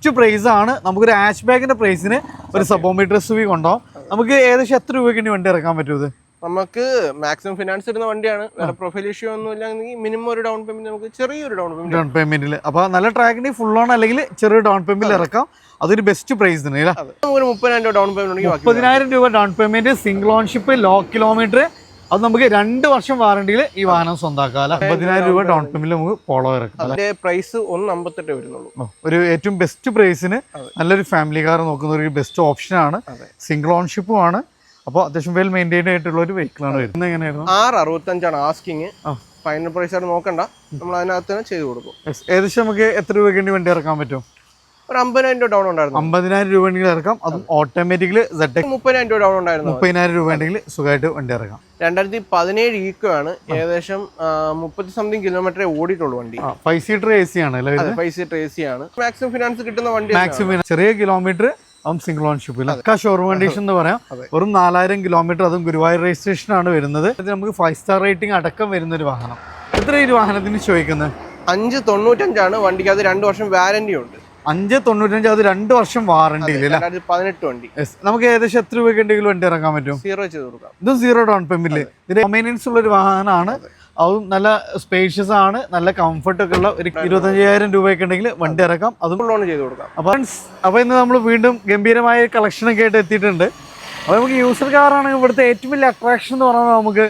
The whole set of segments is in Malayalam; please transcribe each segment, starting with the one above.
ബെസ്റ്റ് പ്രൈസ് ആണ്. നമുക്കൊരു ആഷ് ബാഗിന്റെ പ്രൈസിന് ഒരു സബോമീറ്റർ SUV കൊണ്ടുപോകാം. നമുക്ക് ഏകദേശം എത്ര രൂപയ്ക്ക് വേണ്ടി വണ്ടി ഇറക്കാൻ പറ്റും? ഇത് നമുക്ക് മാക്സിമം ഫിനാൻസ് ഇടുന്ന വണ്ടിയാണ്. വേറെ പ്രൊഫൈൽ ഇഷ്യൂ ഒന്നും ഇല്ലെങ്കിൽ മിനിമം ഒരു ഡൗൺ പേയ്മെന്റ്, നമുക്ക് ചെറിയൊരു ഡൗൺ പേയ്മെന്റിൽ അപ്പോൾ നല്ല ട്രാക്കിന് ഫുൾ ഓൺ അല്ലെങ്കിൽ ചെറിയ ഡൗൺ പേയ്മെന്റിൽ ഇറക്കാം. അതൊരു ബെസ്റ്റ് പ്രൈസ് ഒരു 30,000 ഡൗൺ പേയ്മെന്റ്, 30,000 രൂപ down payment, single ownership, low kilometre. അത് നമുക്ക് 2 വർഷം വാറണ്ടിയിൽ ഈ വാഹനം സ്വന്തമാക്കാം. 50,000 രൂപ ഡൗൺ പേയ്മെന്റ് നമുക്ക് പോളോ ഇറക്കാം. അതിന്റെ പ്രൈസ് 158 വരുന്നുള്ളൂ. ഒരു ഏറ്റവും ബെസ്റ്റ് പ്രൈസിന് നല്ലൊരു ഫാമിലി കാർ നോക്കുന്ന ഒരു ബെസ്റ്റ് ഓപ്ഷൻ ആണ്. സിംഗിൾ ഓൺഷിപ്പും ആണ്. അപ്പോൾ അത്യാവശ്യം വെൽ മെയിൻറ്റൈൻഡ് ആയിട്ടുള്ള ഒരു വെഹിക്കിളാണ് വരുന്നത്. എങ്ങനെയായിരുന്നു? 665 ആസ്കിങ്. ഫൈനൽ പ്രൈസ് ആയിട്ട് നോക്കണ്ട, നമ്മൾ അതിനകത്ത് തന്നെ ചെയ്ത് കൊടുക്കും. ഏകദേശം നമുക്ക് എത്ര രൂപയ്ക്ക് വണ്ടി ഇറക്കാൻ പറ്റും? ഒരു 50,000 രൂപ ഡൗൺ ഉണ്ടായിരുന്നു. 50,000 രൂപ ഉണ്ടെങ്കിൽ ഇറക്കാം. അതും ഓട്ടോമാറ്റിക്കലി 30,000 രൂപ ഡൗൺ ഉണ്ടായിരുന്നു. 30,000 രൂപ ഉണ്ടെങ്കിൽ സുഖമായിട്ട് വണ്ടി ഇറക്കാം. 2017 ഈക്കോ ആണ്. ഏകദേശം 30 സംതിങ് കിലോമീറ്ററേ ഓടിയിട്ടുള്ളൂ വണ്ടി. 5 സീറ്റർ AC ആണ്. 5 സീറ്റർ AC ആണ്. മാക്സിമം ഫിനാൻസ് കിട്ടുന്ന വണ്ടി. മാക്സിമം ചെറിയ കിലോമീറ്റർ, അതും സിംഗിൾ ഓൺഷിപ്പിൽ ഷോറൂം കണ്ടീഷൻ എന്ന് പറയാം. വെറും 4,000 കിലോമീറ്റർ, അതും ഗുരുവായൂർ രജിസ്ട്രേഷൻ ആണ് വരുന്നത്. നമുക്ക് 5 സ്റ്റാർ റേറ്റിംഗ് അടക്കം വരുന്ന ഒരു വാഹനം. എത്ര ഈ വാഹനത്തിന് ചോദിക്കുന്നത്? 595 ആണ്. വണ്ടിക്ക് അത് 2 വർഷം വാറന്റി ഉണ്ട്. 595, അത് 2 വർഷം വാറണ്ടി ഇല്ല. 2018 വണ്ടി. നമുക്ക് ഏകദേശം എത്ര രൂപയ്ക്ക് ഉണ്ടെങ്കിലും വണ്ടി ഇറക്കാൻ പറ്റും? 0 ചെയ്ത് കൊടുക്കാം. ഇതും 0 ഡൗൺ പേയ്മെന്റില്. ഇതിന്റെ മെയിൻ്റെനൻസ് ഉള്ള ഒരു വാഹനമാണ്. അതും നല്ല സ്പേഷ്യസ് ആണ്, നല്ല കംഫർട്ട് ഒക്കെ ഉള്ള ഒരു 25,000 രൂപയൊക്കെ ഉണ്ടെങ്കിൽ വണ്ടി ഇറക്കാം. അതും ലോൺ ചെയ്ത് കൊടുക്കാം. അപ്പോൾ ഇന്ന് നമ്മൾ വീണ്ടും ഗംഭീരമായ കളക്ഷനൊക്കെ ആയിട്ട് എത്തിയിട്ടുണ്ട്. അപ്പോൾ നമുക്ക് യൂസർ കാറാണെങ്കിൽ ഇവിടുത്തെ ഏറ്റവും വലിയ അട്രാക്ഷൻ എന്ന് പറഞ്ഞാൽ നമുക്ക്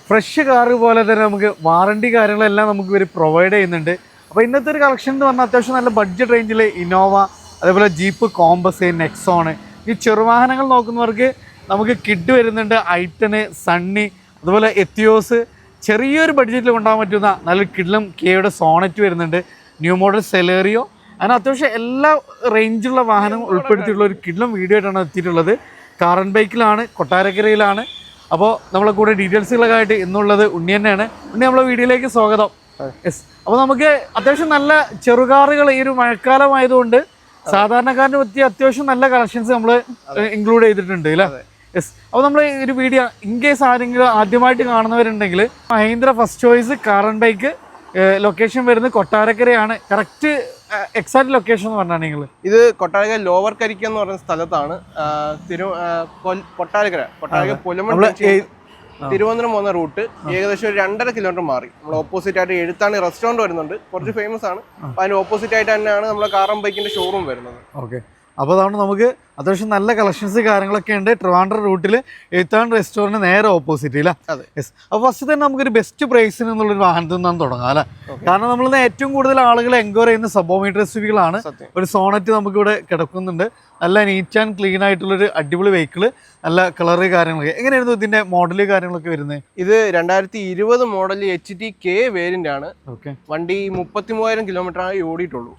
ഫ്രഷ് കാറ് പോലെ തന്നെ നമുക്ക് വാറണ്ടി കാര്യങ്ങളെല്ലാം നമുക്ക് ഇവർ പ്രൊവൈഡ് ചെയ്യുന്നുണ്ട്. അപ്പോൾ ഇന്നത്തെ ഒരു കളക്ഷൻ എന്ന് പറഞ്ഞാൽ അത്യാവശ്യം നല്ല ബഡ്ജറ്റ് റേഞ്ചിൽ ഇന്നോവ, അതേപോലെ ജീപ്പ് കോമ്പസ്, നെക്സോൺ, ഈ ചെറുവാഹനങ്ങൾ നോക്കുന്നവർക്ക് നമുക്ക് കിഡ് വരുന്നുണ്ട്, ഐറ്റന്, സണ്ണി, അതുപോലെ എത്തിയോസ്. ചെറിയൊരു ബഡ്ജറ്റിൽ കൊണ്ടുപോകാൻ പറ്റുന്ന നല്ലൊരു കിഡ്ലം കെയുടെ സോണറ്റ് വരുന്നുണ്ട്, ന്യൂ മോഡൽ സെലേറിയോ. അങ്ങനെ അത്യാവശ്യം എല്ലാ റേഞ്ചിലുള്ള വാഹനം ഉൾപ്പെടുത്തിയിട്ടുള്ള ഒരു കിഡ്ലം വീഡിയോ ആയിട്ടാണ് എത്തിയിട്ടുള്ളത്. കാറൻ ബൈക്കിലാണ്, കൊട്ടാരക്കരയിലാണ്. അപ്പോൾ നമ്മളെ കൂടെ ഡീറ്റെയിൽസുകളൊക്കെ ആയിട്ട് ഇന്നുള്ളത് ഉണ്ണി തന്നെയാണ്. ഉണ്ണി, നമ്മളെ വീഡിയോയിലേക്ക് സ്വാഗതം. യെസ്. അപ്പോൾ നമുക്ക് അത്യാവശ്യം നല്ല ചെറുകാറുകൾ ഈ ഒരു മഴക്കാലമായതുകൊണ്ട് സാധാരണക്കാരന് പറ്റിയ അത്യാവശ്യം നല്ല കളക്ഷൻസ് നമ്മൾ ഇൻക്ലൂഡ് ചെയ്തിട്ടുണ്ട് അല്ലേ? യെസ്. അപ്പോൾ നമ്മൾ ഒരു വീഡിയോ ഇൻ കേസ് ആരെങ്കിലും ആദ്യമായിട്ട് കാണുന്നവരുണ്ടെങ്കിൽ, Mahindra first choice car and bike, location വരുന്നത് കൊട്ടാരക്കരയാണ്. കറക്റ്റ് എക്സാക്ട് ലൊക്കേഷൻ എന്ന് പറഞ്ഞാൽ നിങ്ങൾ ഇത് കൊട്ടാരക്കര ലോവർ കരിക്ക എന്ന് പറയുന്ന സ്ഥലത്താണ്. കൊട്ടാരക്കര പുലമൺ തിരുവനന്തപുരം പോകുന്ന റൂട്ട് ഏകദേശം ഒരു 2.5 കിലോമീറ്റർ മാറി നമ്മൾ ഓപ്പോസിറ്റ് ആയിട്ട് എഴുത്താണ് റെസ്റ്റോറൻറ്റ് വരുന്നുണ്ട്. കുറച്ച് ഫേമസ് ആണ്. അതിന് ഓപ്പോസിറ്റ് ആയിട്ട് തന്നെയാണ് നമ്മുടെ കാറൻ ബൈക്കിന്റെ ഷോറൂം വരുന്നത്. ഓക്കെ. അപ്പോൾ അതാണ് നമുക്ക് അത്യാവശ്യം നല്ല കളക്ഷൻസ് കാര്യങ്ങളൊക്കെ ഉണ്ട്. ട്രിവാൻഡ്രം റൂട്ടിൽ എഴുത്താൻ റെസ്റ്റോറൻറ്റ് നേരെ ഓപ്പോസിറ്റ് ഇല്ല? യെസ്. അപ്പോൾ ഫസ്റ്റ് തന്നെ നമുക്കൊരു ബെസ്റ്റ് പ്രൈസിന് എന്നുള്ളൊരു വാഹനത്തിൽ നിന്നാണ് തുടങ്ങാം അല്ലേ? കാരണം നമ്മളിന്ന് ഏറ്റവും കൂടുതൽ ആളുകൾ എൻക്വയറി ചെയ്യുന്ന സബോമീറ്റർ SUV-കളാണ്. ഒരു സോണറ്റ് നമുക്കിവിടെ കിടക്കുന്നുണ്ട്. നല്ല നീറ്റ് ആൻഡ് ക്ലീൻ ആയിട്ടുള്ളൊരു അടിപൊളി വെഹിക്കിള്, നല്ല കളറ് കാര്യങ്ങളൊക്കെ. എങ്ങനെയായിരുന്നു ഇതിന്റെ മോഡല് കാര്യങ്ങളൊക്കെ വരുന്നത്? ഇത് 2020 മോഡൽ HTK വേരിയന്റ് ആണ്. വണ്ടി 33,000 കിലോമീറ്റർ ആയി ഓടിയിട്ടുള്ളൂ.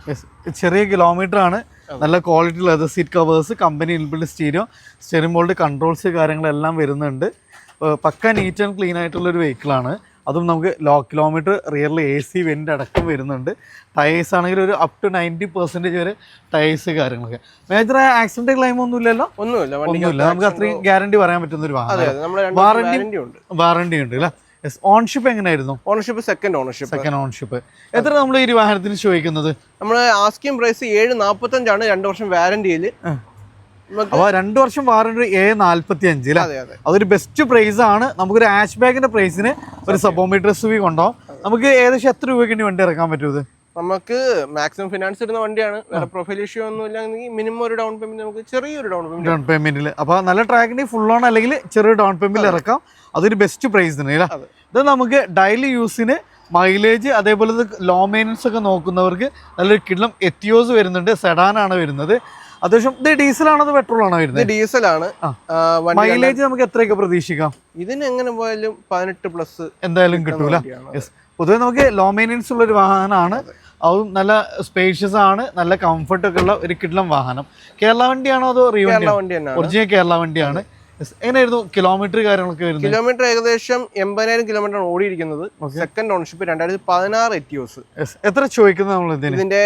ചെറിയ കിലോമീറ്റർ ആണ്. നല്ല quality leather seat covers, company inbuilt stereo, steering board controls കാര്യങ്ങളെല്ലാം വരുന്നുണ്ട്. പക്ക നീറ്റ് ആൻഡ് ക്ലീൻ ആയിട്ടുള്ളൊരു വെഹിക്കിളാണ്. അതും നമുക്ക് ലോ കിലോമീറ്റർ, റിയറിൽ AC വെൻ്റ് അടക്കം വരുന്നുണ്ട്. ടയേഴ്സ് ആണെങ്കിൽ ഒരു അപ് ടു 90% വരെ ടയേഴ്സ് കാര്യങ്ങളൊക്കെ. മേജർ ആക്സിഡന്റ് ക്ലെയിം ഒന്നും ഇല്ലല്ലോ? ഒന്നുമില്ല. നമുക്ക് അത്രയും ഗ്യാരണ്ടി പറയാൻ പറ്റുന്ന ഒരു വാഹനം. വാറണ്ടി ഉണ്ട് അല്ലേ? ഓൺഷിപ്പ് എങ്ങനെയായിരുന്നു? Ownership second ownership. എത്ര നമ്മൾ ഈ വാഹനത്തിന് ചോദിക്കുന്നത്? നമ്മൾ ആസ്കിംഗ് പ്രൈസ് 745 ആണ്. 2 വർഷം വാറന്റിയിൽ. അപ്പൊ 2 വർഷം വാറണ്ടി 745. അതൊരു ബെസ്റ്റ് പ്രൈസ് ആണ്. നമുക്കൊരു ആഷ് ബാഗിന്റെ പ്രൈസിന് ഒരു സബോമീറ്റർ SUV കൊണ്ടുപോകാം. നമുക്ക് ഏകദേശം എത്ര രൂപയ്ക്ക് വണ്ടി ഇറക്കാൻ പറ്റും? നമുക്ക് മാക്സിമം ഫിനാൻസ് ഇടുന്ന വണ്ടിയാണ്. വേറെ പ്രൊഫൈൽ ഇഷ്യൂ ഒന്നും ഇല്ലെങ്കിൽ മിനിമം ഒരു ഡൗൺ പേയ്മെന്റ്, നമുക്ക് ചെറിയൊരു ഡൗൺ പേയ്മെന്റിൽ. അപ്പൊ നല്ല ട്രാക്കിന് ഫുൾ ഓൺ അല്ലെങ്കിൽ ചെറിയ ഡൗൺ പേയ്മെന്റിൽ ഇറക്കാം. അതൊരു ബെസ്റ്റ് പ്രൈസ് തന്നെ അല്ലേ? ഇത് നമുക്ക് ഡെയിലി യൂസിന് മൈലേജ്, അതേപോലെ ലോ മെയിൻ്റനൻസ് ഒക്കെ നോക്കുന്നവർക്ക് നല്ലൊരു കിഡ്ലം എത്തിയോസ് വരുന്നുണ്ട്. സെഡാനാണ് വരുന്നത്. അത്യാവശ്യം ഇത് ഡീസലാണോ അതോ പെട്രോൾ ആണോ വരുന്നത്? ഡീസലാണ്. മൈലേജ് നമുക്ക് എത്രയൊക്കെ പ്രതീക്ഷിക്കാം? ഇതിന് എങ്ങനെ പോയാലും 18+ എന്തായാലും കിട്ടൂല. പൊതുവെ നമുക്ക് ലോ മെയിൻ്റനൻസ് ഉള്ള ഒരു വാഹനമാണ്. അതും നല്ല സ്പേഷ്യസ് ആണ്, നല്ല കംഫർട്ട് ഒക്കെ ഉള്ള ഒരു കിഡ്ലം വാഹനം. കേരള വണ്ടിയാണോ അതോ ഒറിജിനൽ കേരള വണ്ടിയാണ്? എങ്ങനെയായിരുന്നു കിലോമീറ്റർ കാര്യങ്ങളൊക്കെ വരുന്നത്? കിലോമീറ്റർ ഏകദേശം 80,000 കിലോമീറ്റർ ഓടിയിരിക്കുന്നത്. Second ownership 2016 Etios. എത്ര ചോദിക്കുന്നത് നമ്മൾ? ഇതിന്റെ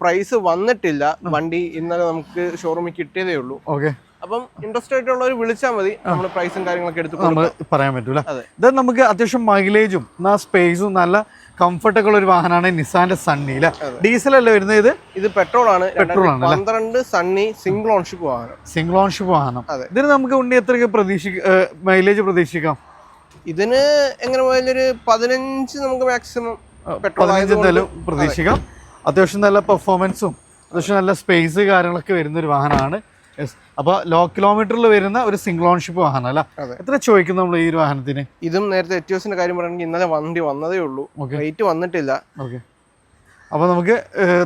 പ്രൈസ് വന്നിട്ടില്ല. വണ്ടി ഇന്നലെ നമുക്ക് ഷോറൂമിൽ കിട്ടിയതേ ഉള്ളൂ. ഓക്കെ. അപ്പം ഇൻട്രസ്റ്റ് ആയിട്ടുള്ളവർ വിളിച്ചാൽ മതി. നമ്മൾ പ്രൈസും കാര്യങ്ങളൊക്കെ എടുത്ത് നമ്മൾ പറയാൻ പറ്റൂല. ഇത് നമുക്ക് അത്യാവശ്യം മൈലേജും സ്പേസും നല്ല കംഫർട്ടൊക്കെ ഒരു വാഹനമാണ് നിസാന്റെ സണ്ണി അല്ലേ? ഡീസൽ അല്ലേ വരുന്നത്? ഇത് പെട്രോൾ ആണ്. പെട്രോൾ ആണ് 12 സണ്ണി സിംഗിൾ ഓൺഷിപ്പ് വാഹനം. സിംഗിൾ ഓൺഷിപ്പ് വാഹനം. ഇതിന് നമുക്ക് ഉണ്ണി എത്രയൊക്കെ മൈലേജ് പ്രതീക്ഷിക്കാം? ഇതിന് എങ്ങനെ പോയാലും ഒരു 15 നമുക്ക് മാക്സിമം 15 എന്തായാലും പ്രതീക്ഷിക്കാം. അത്യാവശ്യം നല്ല പെർഫോമൻസും അത്യാവശ്യം നല്ല സ്പേസ് കാര്യങ്ങളൊക്കെ വരുന്ന ഒരു വാഹനമാണ്. അപ്പോൾ ലോ കിലോമീറ്ററിൽ വരുന്ന ഒരു സിംഗിൾ ഓൺഷിപ്പ് വാഹനം അല്ല? എത്ര ചോദിക്കും നമ്മൾ ഈ ഒരു വാഹനത്തിന്? ഇതും നേരത്തെ എറ്റിയോസിന്റെ കാര്യം പറയുകയാണെങ്കിൽ ഇന്നലെ വണ്ടി വന്നതേ ഉള്ളൂ, വെയിറ്റ് വന്നിട്ടില്ല. ഓക്കെ, അപ്പോൾ നമുക്ക്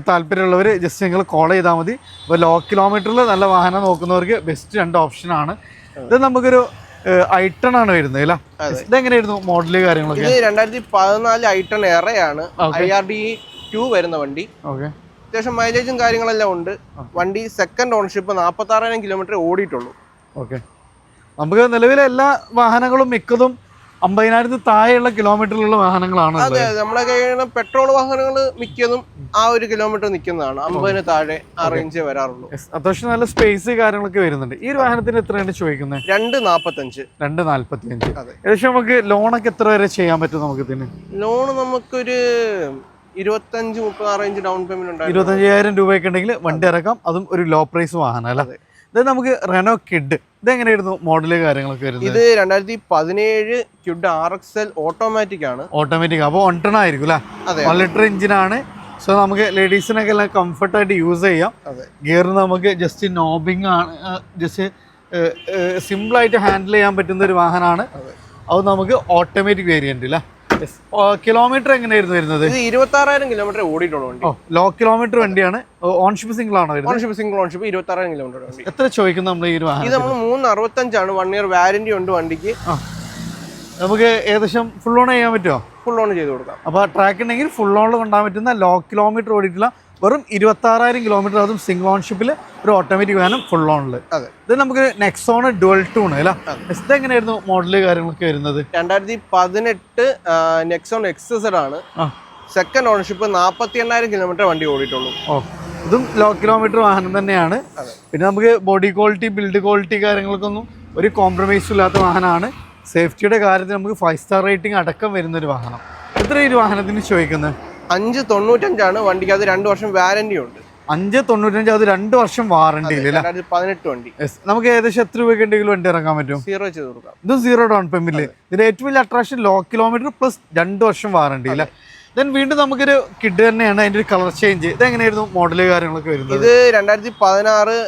താല്പര്യമുള്ളവർ ജസ്റ്റ് നിങ്ങൾ കോൾ ചെയ്താൽ മതി. അപ്പോൾ ലോ കിലോമീറ്ററിൽ നല്ല വാഹനം നോക്കുന്നവർക്ക് ബെസ്റ്റ് 2 ഓപ്ഷനാണ്. ഇത് നമുക്കൊരു ഐട്ടൺ ആണ് വരുന്നത് അല്ല? ഇതെങ്ങനെയായിരുന്നു മോഡല് കാര്യങ്ങളൊക്കെ? ഇത് 2014 ഐട്ടൺ എറയാണ്, IRD2 വരുന്ന വണ്ടി. ഓക്കെ, അത്യാവശ്യം മൈലേജും കാര്യങ്ങളെല്ലാം ഉണ്ട്. വണ്ടി സെക്കൻഡ് ഓണർഷിപ്പ്, 46,000 കിലോമീറ്റർ ഓടിയിട്ടുള്ളൂ. ഓക്കെ, നമുക്ക് നിലവിലെ എല്ലാ വാഹനങ്ങളും മിക്കതും 50,000 താഴെയുള്ള കിലോമീറ്ററിലുള്ള വാഹനങ്ങളാണ്. അതെ, നമ്മളെ കയ്യിൽ പെട്രോൾ വാഹനങ്ങൾ മിക്കതും ആ ഒരു കിലോമീറ്റർ നിൽക്കുന്നതാണ്. 50 താഴെ ആ റേഞ്ചേ വരാറുള്ളൂ. അത്യാവശ്യം നല്ല സ്പേസ് കാര്യങ്ങളൊക്കെ വരുന്നുണ്ട്. ഈ ഒരു വാഹനത്തിന് എത്രയാണ് ചോദിക്കുന്നത്? 245. 245. ഏകദേശം നമുക്ക് ലോണൊക്കെ എത്ര വരെ ചെയ്യാൻ പറ്റും? നമുക്ക് ഇതിന് ലോൺ നമുക്കൊരു 25-30 ആ റേഞ്ച് ഡൗൺ പേയ്മെന്റ് ഉണ്ട്. 25,000 രൂപയൊക്കെ ഉണ്ടെങ്കിൽ വണ്ടി ഇറക്കാം. അതും ഒരു ലോ പ്രൈസ് വാഹനം അല്ലേ? ഇത് നമുക്ക് റെനോ കിഡ്, ഇതെങ്ങനെയായിരുന്നു മോഡല് കാര്യങ്ങളൊക്കെ വരുന്നത്? ഇത് 2017 ക്യുഡ് RXL ഓട്ടോമാറ്റിക് ആണ്. ഓട്ടോമാറ്റിക്, അപ്പോൾ 1 ടൺ ആയിരിക്കും അല്ലേ? 1 ലിറ്റർ എഞ്ചിനാണ്. സോ നമുക്ക് ലേഡീസിനൊക്കെ എല്ലാം കംഫർട്ടായിട്ട് യൂസ് ചെയ്യാം. ഗിയർ നമുക്ക് ജസ്റ്റ് നോബിങ് ആണ്, ജസ്റ്റ് സിമ്പിളായിട്ട് ഹാൻഡിൽ ചെയ്യാൻ പറ്റുന്ന ഒരു വാഹനമാണ്. അത് നമുക്ക് ഓട്ടോമാറ്റിക് വേരിയന്റ് അല്ലേ? കിലോമീറ്റർ എങ്ങനെയായിരുന്നു വരുന്നത്? ഇത് 26,000 കിലോമീറ്റർ ഓടിയിട്ടുള്ള വണ്ടി. ലോ കിലോമീറ്റർ വണ്ടിയാണ്. ഓൺഷിപ്പ് സിംഗിൾ ആണോ? ഓൺഷിപ്പ് സിംഗിൾ ഓൺഷിപ്പ് 26,000 കിലോമീറ്റർ വണ്ടി. എത്ര ചോദിക്കുന്നു നമ്മൾ ഈ ഒരു വാഹനം? ഇത് നമ്മൾ 365 ആണ്. 1 ഇയർ വാറന്റി ഉണ്ട് വണ്ടിക്ക്. നമുക്ക് ഏകദേശം ഫുൾ ഓൺ ചെയ്യാൻ പറ്റുമോ? ഫുൾ ഓൺ ചെയ്ത് കൊടുക്കാം. അപ്പോൾ ട്രാക്ക് ഉണ്ടെങ്കിൽ ഫുൾ ഓണിൽ കൊണ്ടുപോകാൻ പറ്റുന്ന ലോ കിലോമീറ്റർ ഓടിയിട്ടുള്ള വെറും 26,000 കിലോമീറ്റർ, അതും സിംഗിൾ ഓൺഷിപ്പിൽ ഒരു ഓട്ടോമാറ്റിക് വാഹനം ഫുൾ ഓണിൽ. ഇത് നമുക്ക് നെക്സോൺ ഡുവൽ ടൂൺ അല്ല? ഇതെങ്ങനെയായിരുന്നു മോഡല് കാര്യങ്ങളൊക്കെ വരുന്നത്? 2018 നെക്സോൺ XZ ആണ്. സെക്കൻഡ് ഓണർഷിപ്പ്, 48,000 കിലോമീറ്റർ വണ്ടി ഓടിയിട്ടുള്ളൂ. ഇതും ലോ കിലോമീറ്റർ വാഹനം തന്നെയാണ്. പിന്നെ നമുക്ക് ബോഡി ക്വാളിറ്റി, ബിൽഡ് ക്വാളിറ്റി കാര്യങ്ങൾക്കൊന്നും ഒരു കോംപ്രമൈസും ഇല്ലാത്ത വാഹനമാണ്. സേഫ്റ്റിയുടെ കാര്യത്തിൽ നമുക്ക് 5 സ്റ്റാർ റേറ്റിംഗ് അടക്കം വരുന്നൊരു വാഹനം. എത്ര ഈ വാഹനത്തിന് ചോദിക്കുന്നത്? 595 ആണ്. വണ്ടിക്ക് അത് 2 വർഷം വാറന്റി ഉണ്ട്. 595, അത് 2 വർഷം വാറന്റി ഇല്ല? 2018 വണ്ടി. നമുക്ക് ഏകദേശം എത്ര രൂപയ്ക്ക് ഉണ്ടെങ്കിലും വണ്ടി ഇറക്കാൻ പറ്റും? 0 ചെയ്ത് കൊടുക്കാം. ഇതും 0 ഡൗൺ പേയ്മെന്റ്. ഇതിന്റെ ഏറ്റവും വലിയ അട്രാക്ഷൻ ലോ കിലോമീറ്റർ പ്ലസ് 2 വർഷം വാറന്റി ഇല്ല? ദെൻ വീണ്ടും നമുക്കൊരു കിഡ് തന്നെയാണ്. അതിന്റെ ഒരു കളർ ചേഞ്ച്, ഇത് എങ്ങനെയായിരുന്നു മോഡല് കാര്യങ്ങളൊക്കെ വരുന്നത്? ഇത് 2016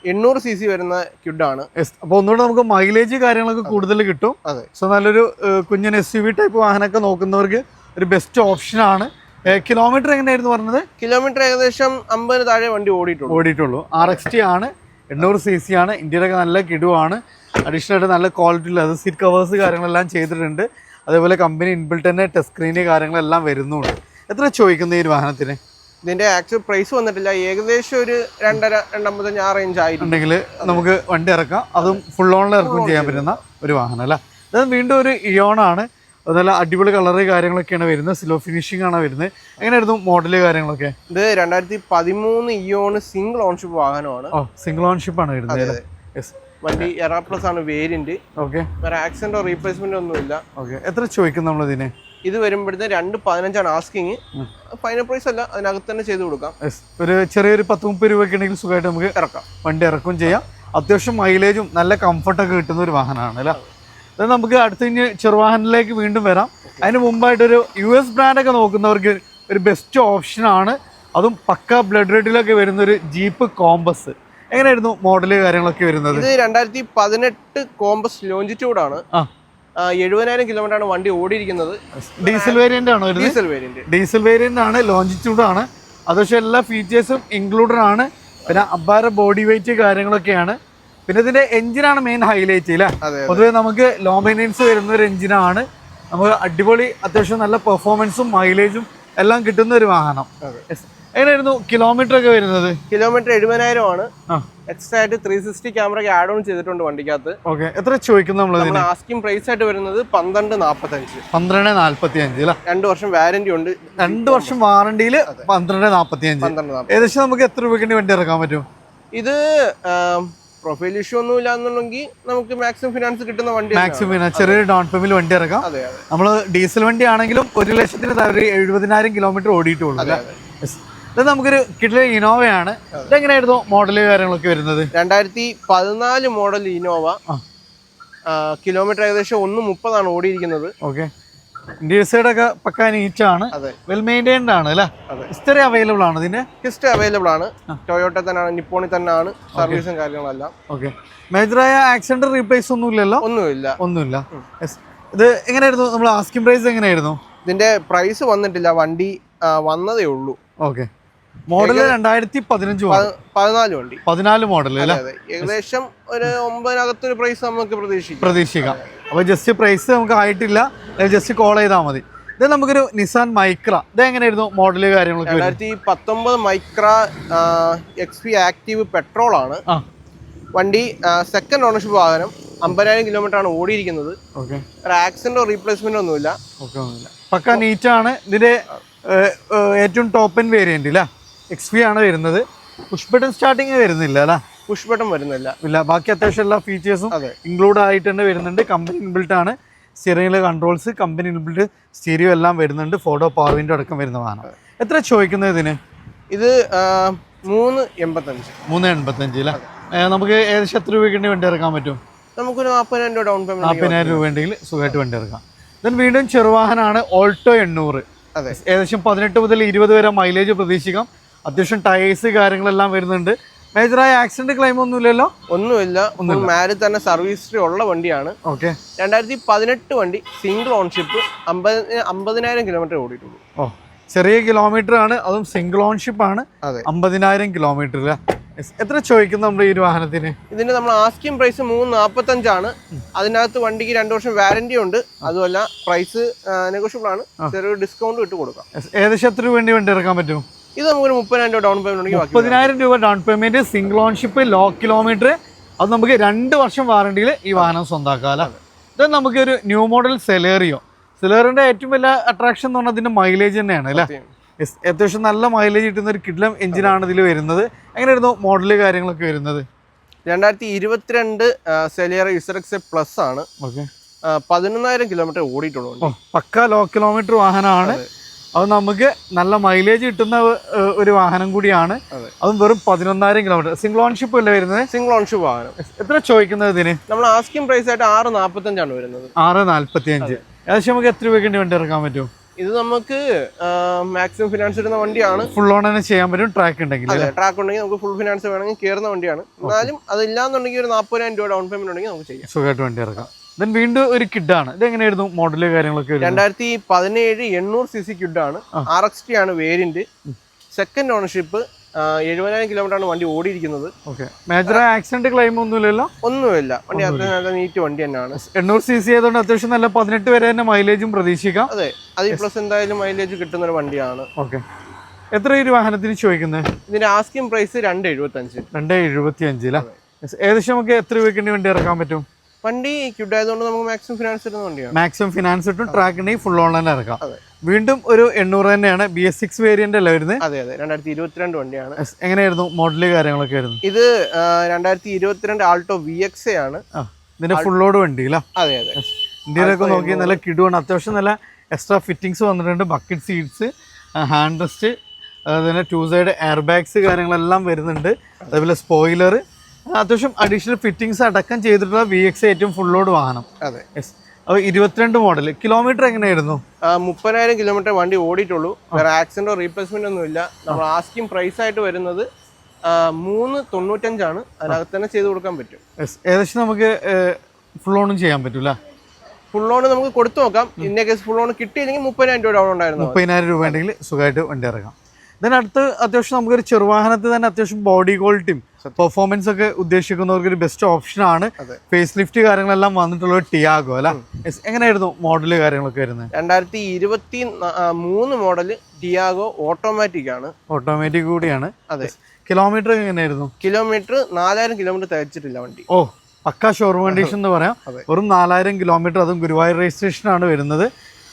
800 cc വരുന്ന ക്യുഡാണ്. അപ്പോൾ ഒന്നുകൂടെ നമുക്ക് മൈലേജ് കാര്യങ്ങളൊക്കെ കൂടുതൽ കിട്ടും. സോ നല്ലൊരു കുഞ്ഞൻ SUV ടൈപ്പ് വാഹനമൊക്കെ നോക്കുന്നവർക്ക് ഒരു ബെസ്റ്റ് ഓപ്ഷനാണ്. കിലോമീറ്റർ എങ്ങനെയായിരുന്നു പറഞ്ഞത്? കിലോമീറ്റർ ഏകദേശം 50 താഴെ വണ്ടി ഓടിയിട്ടുള്ളൂ. RXT ആണ്, 800 cc ആണ്. ഇന്ത്യയിലൊക്കെ നല്ല കിടുവാണ്. അഡീഷണൽ ആയിട്ട് നല്ല ക്വാളിറ്റി ഉള്ള സീറ്റ് കവേഴ്സ് കാര്യങ്ങളെല്ലാം ചെയ്തിട്ടുണ്ട്. അതേപോലെ കമ്പനി ഇൻബിൽട്ട് തന്നെ ടച്ച് സ്ക്രീന് കാര്യങ്ങളെല്ലാം വരുന്നുണ്ട്. എത്ര ചോദിക്കുന്നു ഈ ഒരു വാഹനത്തിന്? ഇതിന്റെ ആക്ച്വൽ പ്രൈസ് വന്നിട്ടില്ല. ഏകദേശം ഒരു 2.5-2.55 ആ റേഞ്ച് ആയിട്ടുണ്ടെങ്കിൽ നമുക്ക് വണ്ടി ഇറക്കാം. അതും ഫുൾ ഓണിൽ ഇറക്കും ചെയ്യാൻ പറ്റുന്ന ഒരു വാഹനം അല്ല? അത് വീണ്ടും ഒരു ഇയോൺ ആണ്. നല്ല അടിപൊളി കളറ് കാര്യങ്ങളൊക്കെയാണ് വരുന്നത്. സ്ലോ ഫിനിഷിംഗ് ആണ് വരുന്നത്. എങ്ങനെയായിരുന്നു മോഡല് കാര്യങ്ങളൊക്കെ? ഇത് 2013 ഇയോൺ സിംഗിൾ ഓൺഷിപ്പ് വാഹനമാണ്. സിംഗിൾ ഓൺഷിപ്പ് ആണ് വരുന്നത്. വണ്ടി എറാ പ്ലസ് ആണ് വേരിയന്റ്. ഓക്കെ, വേറെ ആക്സിഡന്റോ റീപ്ലേസ്മെന്റ് ഒന്നുമില്ല. ഓക്കെ, എത്ര ചോദിക്കും നമ്മളിതിന്? ഇത് വരുമ്പോഴത്തേക്ക് 2.15 ആണ് ആസ്കിങ്. ഫൈനൽ പ്രൈസ് അല്ല, അതിനകത്ത് തന്നെ ചെയ്ത് കൊടുക്കാം. ഒരു ചെറിയൊരു 10-30 രൂപയ്ക്ക് ഉണ്ടെങ്കിൽ സുഖമായിട്ട് നമുക്ക് ഇറക്കാം, വണ്ടി ഇറക്കും ചെയ്യാം. അത്യാവശ്യം മൈലേജും നല്ല കംഫർട്ടൊക്കെ കിട്ടുന്ന ഒരു വാഹനമാണ് അല്ലേ? അത് നമുക്ക് അടുത്ത ഇനി ചെറുവാഹനിലേക്ക് വീണ്ടും വരാം. അതിന് മുമ്പായിട്ടൊരു US ബ്രാൻഡൊക്കെ നോക്കുന്നവർക്ക് ഒരു ബെസ്റ്റ് ഓപ്ഷനാണ്. അതും പക്ക ബ്ലഡ് റെഡിലൊക്കെ വരുന്ന ഒരു ജീപ്പ് കോമ്പസ്. എങ്ങനെയായിരുന്നു മോഡല് കാര്യങ്ങളൊക്കെ വരുന്നത്? ഇത് 2018 കോമ്പസ് ലോഞ്ചിറ്റ്യൂഡ് ആണ്. 70,000 കിലോമീറ്റർ ആണ് വണ്ടി ഓടിയിരിക്കുന്നത്. ഡീസൽ വേരിയന്റ് ആണോ? ഡീസൽ വേരിയന്റ് ആണ്, ലോഞ്ചിറ്റ്യൂഡ് ആണ്. അത് പക്ഷേ എല്ലാ ഫീച്ചേഴ്സും ഇൻക്ലൂഡഡ് ആണ്. പിന്നെ അബ്ബാര ബോഡി വെയിറ്റ് കാര്യങ്ങളൊക്കെയാണ്. പിന്നെ ഇതിന്റെ എഞ്ചിനാണ് മെയിൻ ഹൈലൈറ്റ് അല്ലേ? പൊതുവെ നമുക്ക് ലോ മെയിൻ്റെനൻസ് വരുന്ന ഒരു എഞ്ചിനാണ്. നമുക്ക് അടിപൊളി അത്യാവശ്യം നല്ല പെർഫോമൻസും മൈലേജും എല്ലാം കിട്ടുന്ന ഒരു വാഹനം. എങ്ങനെയായിരുന്നു കിലോമീറ്റർ ഒക്കെ വരുന്നത്? കിലോമീറ്റർ 70,000 ആണ്. എക്സ്ട്രാ ആയിട്ട് 360 ക്യാമറ ആഡ് ഓൺ ചെയ്തിട്ടുണ്ട് വണ്ടിക്കകത്ത്. ഓക്കെ, എത്ര ചോദിക്കുന്നു നമ്മൾ? ആസ്കിംഗ് പ്രൈസ് ആയിട്ട് വരുന്നത് 12.45. 12.45 അല്ലേ? 2 വർഷം വാറന്റി ഉണ്ട്. 2 വർഷം വാറന്റിയിൽ 12.45. ഏകദേശം നമുക്ക് എത്ര രൂപയ്ക്ക് വണ്ടി ഇറക്കാൻ പറ്റും? ഇത് പ്രൊഫൈൽ ഇഷ്യൂ ഒന്നും ഇല്ല എന്നുണ്ടെങ്കിൽ നമുക്ക് മാക്സിമം ഫിനാൻസ് കിട്ടുന്ന വണ്ടി മാക്സിമം ചെറിയൊരു ഡൗൺ പേയ്മെന്റ് വണ്ടി ഇറക്കാം. അതെ അതെ. നമ്മൾ ഡീസൽ വണ്ടി ആണെങ്കിലും 1,00,000 70,000 കിലോമീറ്റർ ഓടിയിട്ടുള്ളൂ. ഇത് നമുക്കൊരു കിട്ടിയ ഇനോവയാണ്. ഇതെങ്ങനെയായിരുന്നു മോഡല് കാര്യങ്ങളൊക്കെ വരുന്നത്? 2014 മോഡൽ ഇനോവ. കിലോമീറ്റർ ഏകദേശം 130 ഓടിയിരിക്കുന്നത്. ഓക്കെ. ഇന്റീരിയർ ഒക്കെ പക്കാ നീറ്റാണ്, വെൽ മെയിൻറ്റൈൻഡ് ആണ് അല്ലേ? ഹിസ്റ്ററി അവൈലബിൾ ആണ് ഇതിന്റെ? ഹിസ്റ്ററി അവൈലബിൾ ആണ്. ടൊയോട്ട തന്നെയാണ്, നിപ്പോണിൽ തന്നെയാണ് സർവീസും കാര്യങ്ങളെല്ലാം. ഓക്കെ. മേജറായ ആക്സിഡന്റ് റീപ്ലേസ് ഒന്നുമില്ലല്ലോ? ഒന്നുമില്ല. ഇത് എങ്ങനെയായിരുന്നു നമ്മൾ ആസ്കിംഗ് പ്രൈസ് എങ്ങനെയായിരുന്നു? ഇതിന്റെ പ്രൈസ് വന്നിട്ടില്ല, വണ്ടി വന്നതേ ഉള്ളൂ. ഓക്കെ. മോഡല് 2014 വണ്ടി, 14 മോഡൽ അല്ലേ? ഏകദേശം ഒരു 9-നകത്തൊരു പ്രൈസ് നമുക്ക് പ്രതീക്ഷിക്കാം. അപ്പൊ ജസ്റ്റ് പ്രൈസ് നമുക്ക് ആയിട്ടില്ല, ജസ്റ്റ് കോൾ ചെയ്താൽ മതി. ഇത് നമുക്കൊരു നിസാൻ മൈക്ര. ഇത് എങ്ങനെയായിരുന്നു മോഡല് കാര്യങ്ങളൊക്കെ? 2019 മൈക്ര XP ആക്റ്റീവ് പെട്രോൾ ആണ് വണ്ടി. സെക്കൻഡ് ഓണർഷിപ്പ് വാഹനം. 50,000 കിലോമീറ്റർ ആണ് ഓടിയിരിക്കുന്നത്. ഒരു ആക്സിഡന്റോ റീപ്ലേസ്മെന്റോ ഒന്നുമില്ല. പക്ക നീറ്റാണ്. ഇതിന്റെ ഏറ്റവും ടോപ്പ് എൻഡ് വേരിയന്റ് ഇല്ല, XP ആണ് വരുന്നത്. പുഷ് ബട്ടൺ സ്റ്റാർട്ടിങ് വരുന്നില്ല അല്ലേ? പുഷ് ബട്ടൺ വരുന്നില്ല. ബാക്കി അത്യാവശ്യം എല്ലാ ഫീച്ചേഴ്സും ഇൻക്ലൂഡ് ആയിട്ട് തന്നെ വരുന്നുണ്ട്. കമ്പനി ഇൻബിൽട്ട് ആണ്. സ്റ്റിയറിംഗിലെ കൺട്രോൾസ്, കമ്പനി ഇൻബിൽട്ട് സ്റ്റീരിയോ എല്ലാം വരുന്നുണ്ട്. ഫോട്ടോ പവർ വിൻഡോ അടക്കം വരുന്ന വാഹനം. എത്ര ചോദിക്കുന്നത് ഇതിന്? ഇത് 385 അല്ലേ? നമുക്ക് ഏകദേശം എത്ര രൂപയ്ക്ക് വണ്ടി ഇറക്കാൻ പറ്റും? നമുക്കൊരു 40,000 രൂപ ഡൗൺ പേയ്മെന്റ്. 40,000 രൂപ ഉണ്ടെങ്കിൽ സുഖമായിട്ട് വണ്ടി ഇറക്കാം. ദെൻ വീണ്ടും ചെറുവാഹനമാണ് ഓൾട്ടോ 800. ഏകദേശം 18 മുതൽ 20 വരെ മൈലേജ് പ്രതീക്ഷിക്കാം. അത്യാവശ്യം ടയേഴ്സ് കാര്യങ്ങളെല്ലാം വരുന്നുണ്ട്. മേജറായ ആക്സിഡന്റ് ക്ലെയിം ഒന്നുമില്ലല്ലോ? ഒന്നുമില്ല. മാരുതി തന്നെ സർവീസ് ഹിസ്റ്ററി ഉള്ള വണ്ടിയാണ്. ഓക്കെ. 2018 വണ്ടി, സിംഗിൾ ഓൺഷിപ്പ്, 50,000 കിലോമീറ്റർ ഓടിയിട്ടുള്ളൂ. ഓ, ചെറിയ കിലോമീറ്റർ ആണ്, അതും സിംഗിൾ ഓൺഷിപ്പ് ആണ്. 50,000 കിലോമീറ്റർ. എത്ര ചോദിക്കുന്നു നമ്മൾ ഈ വാഹനത്തിന്? ഇതിന് നമ്മൾ ആസ്കിംഗ് പ്രൈസ് 345 ആണ്. അതിനകത്ത് വണ്ടിക്ക് 2 വർഷം വാറന്റി ഉണ്ട്. അതുമല്ല പ്രൈസ് നെഗോഷ്യബിൾ ആണ്. ചെറിയൊരു ഡിസ്കൗണ്ട് ഇട്ട് കൊടുക്കാം. ഏകദേശം എത്ര വണ്ടി ഇറക്കാൻ പറ്റും? ഇത് നമുക്ക് 30,000 രൂപ ഡൗൺ പേയ്മെന്റ്. 30,000 രൂപ down payment, single ownership, low kilometre. അത് നമുക്ക് 2 വർഷം വാറണ്ടിയിൽ ഈ വാഹനം സ്വന്തമാക്കാം. ഇത് നമുക്ക് ഒരു ന്യൂ മോഡൽ സെലേറിന്റെ ഏറ്റവും വലിയ അട്രാക്ഷൻ എന്ന് പറഞ്ഞാൽ അതിന്റെ മൈലേജ് തന്നെയാണ് അല്ലേ? അത്യാവശ്യം നല്ല മൈലേജ് കിട്ടുന്ന ഒരു കിഡ്ലം എഞ്ചിനാണ് ഇതിൽ വരുന്നത്. എങ്ങനെയായിരുന്നു മോഡല് കാര്യങ്ങളൊക്കെ വരുന്നത്? 2022 സെലിയർ ഇസറക്സ് പ്ലസ് ആണ്. 11,000 കിലോമീറ്റർ ഓടിയിട്ടുള്ളൂ. പക്ക ലോ കിലോമീറ്റർ വാഹനമാണ്. അത് നമുക്ക് നല്ല മൈലേജ് കിട്ടുന്ന ഒരു വാഹനം കൂടിയാണ്. അതും വെറും 11,000 കിലോമീറ്റർ. സിംഗിൾ ഓൺഷിപ്പ് അല്ലേ വരുന്നത്? സിംഗിൾ ഓൺഷിപ്പ് വാഹനം. എത്ര ചോദിക്കുന്നത് ഇതിന്? നമ്മൾ ആസ്കിംഗ് പ്രൈസ് ആയിട്ട് 645 ആണ് വരുന്നത്. 645. ഏകദേശം നമുക്ക് എത്ര രൂപയ്ക്ക് വണ്ടി ഇറക്കാൻ പറ്റും? ഇത് നമുക്ക് മാക്സിമം ഫിനാൻസ് ഇടുന്ന വണ്ടിയാണ്. ഫുൾ ഓൺ തന്നെ ചെയ്യാൻ പറ്റും. ട്രാക്ക് ഉണ്ടെങ്കിൽ നമുക്ക് ഫുൾ ഫിനാൻസ് വേണമെങ്കിൽ കയറുന്ന വണ്ടിയാണ്. എന്നാലും അതില്ലാന്നുണ്ടെങ്കിൽ ഒരു 40,000 രൂപ ഡൗൺ പേയ്മെന്റ് ഉണ്ടെങ്കിൽ നമുക്ക് ചെയ്യാം. സുഖമായിട്ട് വണ്ടി ഇറക്കാം. ദെൻ വീണ്ടും ഒരു കിഡാണ്. ഇത് എങ്ങനെയായിരുന്നു മോഡല് കാര്യങ്ങളൊക്കെ? 2017 800cc കിഡാണ്. RXT ആണ് വേരിയന്റ്. Second ownership. 70,000 കിലോമീറ്റർ ആണ് വണ്ടി ഓടിയിരിക്കുന്നത്. മേജർ ആക്സിഡന്റ് ക്ലെയിം ഒന്നുമില്ലല്ലോ? ഒന്നുമില്ല. വണ്ടി അത്യാവശ്യം നല്ല നീറ്റ് വണ്ടി തന്നെയാണ്. 800cc ആയതുകൊണ്ട് അത്യാവശ്യം നല്ല 18 വരെ തന്നെ മൈലേജും പ്രതീക്ഷിക്കാം. അതെ, അതിൽ പ്ലസ് എന്തായാലും മൈലേജ് കിട്ടുന്ന ഒരു വണ്ടിയാണ്. ഓക്കെ. എത്ര ഈ വാഹനത്തിന് ചോദിക്കുന്നത്? ഇതിന്റെ ആസ്കിംഗ് പ്രൈസ് 275. 275. ഏകദേശം നമുക്ക് എത്ര രൂപയ്ക്ക് വണ്ടി ഇറക്കാൻ പറ്റും? വണ്ടി ക്യൂഡ് ആയതുകൊണ്ട് നമുക്ക് മാക്സിമം ഫിനാൻസ് ഇടുന്ന വണ്ടിയാണ്. മാക്സിമം ഫിനാൻസ് ഇട്ടും ട്രാക്ക് ഉണ്ടെങ്കിൽ ഫുൾ ഓൺ തന്നെ ഇറക്കാം. വീണ്ടും ഒരു 800 തന്നെയാണ്. BS6 വേരിയന്റ് അല്ലേ വരുന്നത്? അതെ അതെ. 2022 വണ്ടിയാണ്. എങ്ങനെയായിരുന്നു മോഡല് കാര്യങ്ങളൊക്കെ ആയിരുന്നു? ഇത് 2022 ആൾട്ടോ VXA ആണ്. ഇതിന്റെ ഫുൾ ലോഡ് വണ്ടി അല്ല? അതെ അതെ. ഇന്ത്യയിലൊക്കെ നോക്കി നല്ല കിടുവാണ്. അത്യാവശ്യം നല്ല എക്സ്ട്രാ ഫിറ്റിംഗ്സ് വന്നിട്ടുണ്ട്. ബക്കറ്റ് സീറ്റ്സ്, ഹാൻഡ് റെസ്റ്റ്, അതുപോലെ 2 സൈഡ് എയർ ബാഗ്സ് കാര്യങ്ങളെല്ലാം വരുന്നുണ്ട്. അതേപോലെ സ്പോയിലർ, അത്യാവശ്യം അഡീഷണൽ ഫിറ്റിംഗ്സ് അടക്കം ചെയ്തിട്ടുള്ള VXA ഏറ്റവും ഫുൾ ലോഡ് വാഹനം. അതെ. 22 മോഡൽ. കിലോമീറ്റർ എങ്ങനെയായിരുന്നു? 30,000 കിലോമീറ്റർ വണ്ടി ഓടിയിട്ടുള്ളൂ. വേറെ ആക്സിഡന്റോ റീപ്ലേസ്മെന്റ് ഒന്നും ഇല്ല. നമ്മൾ ആസ്കിംഗ് പ്രൈസ് ആയിട്ട് വരുന്നത് 395 ആണ്. അതിനകത്ത് തന്നെ ചെയ്ത് കൊടുക്കാൻ പറ്റും. ഏകദേശം നമുക്ക് ഫുൾ ഓണും ചെയ്യാൻ പറ്റൂല? ഫുൾ ഓൺ നമുക്ക് കൊടുത്തു നോക്കാം. ഇന്ന കേസ് ഫുൾ ഓൺ കിട്ടിയില്ലെങ്കിൽ 30,000 രൂപ ഡൗൺ ഉണ്ടായിരുന്നു. 30,000 രൂപ ഉണ്ടെങ്കിൽ സുഖമായിട്ട് വണ്ടി ഇറക്കാം. ഇതിനടുത്ത് അത്യാവശ്യം നമുക്കൊരു ചെറുവാഹനത്തിൽ തന്നെ അത്യാവശ്യം ബോഡി ക്വാളിറ്റിയും പെർഫോമൻസ് ഒക്കെ ഉദ്ദേശിക്കുന്നവർക്ക് ഒരു ബെസ്റ്റ് ഓപ്ഷൻ ആണ്. ഫേസ് ലിഫ്റ്റ് കാര്യങ്ങളെല്ലാം വന്നിട്ടുള്ള ടിയാഗോ അല്ല? എങ്ങനെയായിരുന്നു മോഡല് കാര്യങ്ങളൊക്കെ വരുന്നത്? 2023 മോഡല് ടിയാഗോ ഓട്ടോമാറ്റിക് ആണ്. ഓട്ടോമാറ്റിക് കൂടിയാണ്. അതെ. കിലോമീറ്റർ എങ്ങനെയായിരുന്നു? കിലോമീറ്റർ 4,000 കിലോമീറ്റർ തികച്ചിട്ടില്ല വണ്ടി. ഓ, പക്കാ ഷോറൂം കണ്ടീഷൻ എന്ന് പറയാം. വെറും 4,000 കിലോമീറ്റർ, അതും ഗുരുവായൂർ രജിസ്ട്രേഷൻ ആണ് വരുന്നത്.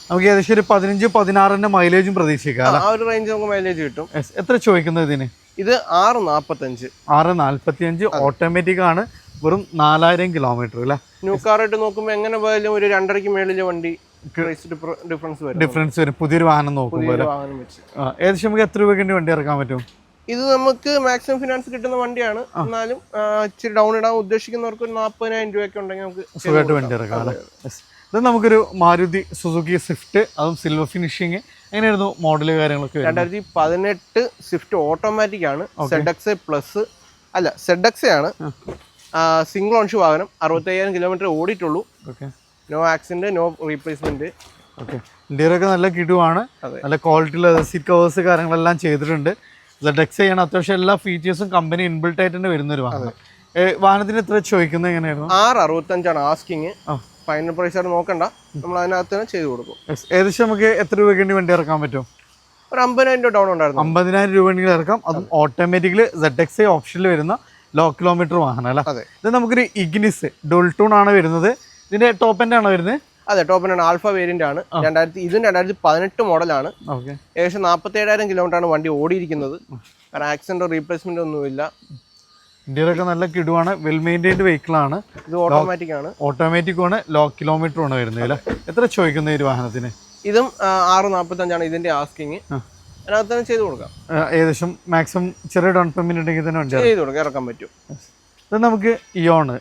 നമുക്ക് ഏകദേശം ഒരു 15-16 മൈലേജും പ്രതീക്ഷിക്കാം. ആ ഒരു റേഞ്ച് നമുക്ക് മൈലേജ് കിട്ടും. എത്ര ചോദിക്കുന്നത് ഇതിന്? ഇത് 645. 645 ഓട്ടോമാറ്റിക് ആണ്, വെറും 4000 കിലോമീറ്റർ അല്ലേ? ന്യൂ കാർ ആയിട്ട് നോക്കുമ്പോൾ എങ്ങനെ പോയാലും ഒരു 2.5 മേളിൽ വണ്ടി ഡിഫറൻസ് വരും പുതിയൊരു വാഹനം നോക്കുമ്പോൾ. ഏകദേശം നമുക്ക് എത്ര രൂപയ്ക്ക് വണ്ടി ഇറക്കാൻ പറ്റും? ഇത് നമുക്ക് മാക്സിമം ഫിനാൻസ് കിട്ടുന്ന വണ്ടിയാണ്. എന്നാലും ഇച്ചിരി ഡൗൺ ഇടാൻ ഉദ്ദേശിക്കുന്നവർക്ക് ഒരു 40,000 രൂപയൊക്കെ ഉണ്ടെങ്കിൽ നമുക്ക് സുഖമായിട്ട് വണ്ടി ഇറക്കാം അല്ലേ? ഇത് നമുക്കൊരു മാരുതി സുസുക്കി സ്വിഫ്റ്റ്, അതും സിൽവർ ഫിനിഷിങ്. എങ്ങനെയായിരുന്നു മോഡല് കാര്യങ്ങളൊക്കെ? 2018 സ്വിഫ്റ്റ് ഓട്ടോമാറ്റിക് ആണ്. ZXA പ്ലസ് അല്ല, ZXA ആണ്. സിംഗിൾ ഓൺഷിപ്പ് വാഹനം. 65,000 കിലോമീറ്റർ ഓടിയിട്ടുള്ളൂ. No accident, no replacement. Okay, ഇന്ത്യയിലൊക്കെ നല്ല കിടുവാണ്. നല്ല ക്വാളിറ്റിയുള്ള സീറ്റ് കവേഴ്സ് കാര്യങ്ങളെല്ലാം ചെയ്തിട്ടുണ്ട്. ZXA ആണ്. അത്യാവശ്യം എല്ലാ ഫീച്ചേഴ്സും കമ്പനി ഇൻബിൽട്ട് ആയിട്ട് തന്നെ വരുന്നൊരു വാഹനം. വാഹനത്തിന് എത്ര ചോദിക്കുന്നത് എങ്ങനെയായിരുന്നു? 665 ആസ്കിങ്. ഫൈനൽ പ്രൈസ് ആയിട്ട് നോക്കണ്ട, നമ്മൾ അതിനകത്ത് തന്നെ ചെയ്ത് കൊടുക്കും. ഏകദേശം നമുക്ക് എത്ര രൂപയ്ക്ക് വണ്ടി ഇറക്കാൻ പറ്റും? ഒരു 50,000 രൂപ ഡൗൺ ഉണ്ടായിരുന്നു. 50,000 രൂപ വേണമെങ്കിൽ ഇറക്കാം. അതും ഓട്ടോമാറ്റിക്കലി ZXA ഓപ്ഷനിൽ വരുന്ന ലോ കിലോമീറ്റർ വാഹനം അല്ലേ? ഇത് നമുക്കൊരു ഇഗ്നിസ് ഡുൾ ടൂൺ ആണ് വരുന്നത്. ഇതിന്റെ ടോപ്പ് എൻഡ് ആണോ വരുന്നത്? അതെ, ടോപ്പ് എൻഡ് ആൽഫ വേരിയന്റ് ആണ്. 2018 മോഡലാണ്. ഏകദേശം 47,000 കിലോമീറ്റർ ആണ് വണ്ടി ഓടിയിരിക്കുന്നത്. കാരണം ആക്സിഡന്റോ റീപ്ലേസ്മെന്റ് ഒന്നുമില്ല. ഇന്ത്യയിലൊക്കെ നല്ല കിടുവാണ്. വെൽ മെയിൻറ്റൈൻഡ് വെഹിക്കിൾ ആണ്. ഇത് ഓട്ടോമാറ്റിക് ആണ്. ഓട്ടോമാറ്റിക് ആണ്. ലോ കിലോമീറ്റർ ആണ് വരുന്നത് അല്ലേ? എത്ര ചോദിക്കുന്നത് ഈ വാഹനത്തിന്? ഇതും 645 ആണ് ഇതിന്റെ ആസ്കിങ്. അതിനകത്ത് തന്നെ ചെയ്ത് കൊടുക്കാം. ഏകദേശം മാക്സിമം ചെറിയ ഡൗൺ പേയ്മെന്റ് ഉണ്ടെങ്കിൽ തന്നെ വണ്ടി ചെയ്ത് കൊടുക്കാം, ഇറക്കാൻ പറ്റും. ഇത് നമുക്ക് ഇയോണ്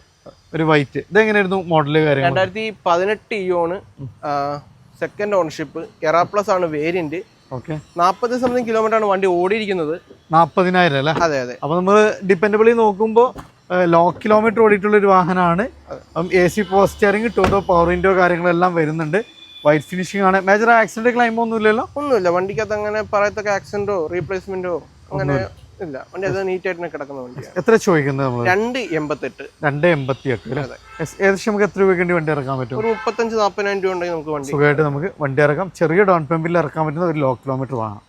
ഒരു വൈറ്റ്. ഇതെങ്ങനെയായിരുന്നു മോഡല് കാര്യം? 2018 ഇയോണ്, സെക്കൻഡ് ഓണർഷിപ്പ്, എറാ പ്ലസ് ആണ് വേരിയന്റ്. 40 സംതിങ് കിലോമീറ്റർ ആണ് വണ്ടി ഓടിയിരിക്കുന്നത്. 40,000 അല്ലേ? അതെ അതെ. അപ്പൊ നമ്മൾ ഡിപ്പെൻഡബിളി നോക്കുമ്പോൾ ലോ കിലോമീറ്റർ ഓടിയിട്ടുള്ള ഒരു വാഹനമാണ്. AC power steering, 2 power window കാര്യങ്ങളെല്ലാം വരുന്നുണ്ട്. വൈറ്റ് ഫിനിഷിംഗ് ആണ്. മേജർ ആക്സിഡന്റ് ക്ലൈം ഒന്നുമില്ലല്ലോ? ഒന്നുമില്ല. വണ്ടിക്കകത്ത് അങ്ങനെ പറയത്തക്ക ആക്സിഡന്റോ റീപ്ലേസ്മെന്റോ അങ്ങനെ ഇല്ല. വണ്ടി അത് നീറ്റ് ആയിട്ട് കിടക്കുന്ന വണ്ടിയാണ്. എത്ര ചോദിക്കുന്നത് നമ്മൾ? 288. 288. ഏകദേശം നമുക്ക് എത്ര രൂപയ്ക്ക് വണ്ടി ഇറക്കാൻ പറ്റും? ഒരു 35,000-40,000 രൂപ ഉണ്ടെങ്കിൽ നമുക്ക് വണ്ടി സുഖമായിട്ട് നമുക്ക് വണ്ടി ഇറക്കാം. ചെറിയ ഡൗൺ പേയ്മെന്റിൽ ഇറക്കാൻ പറ്റുന്ന ഒരു ലോ കിലോമീറ്റർ വാഹനം.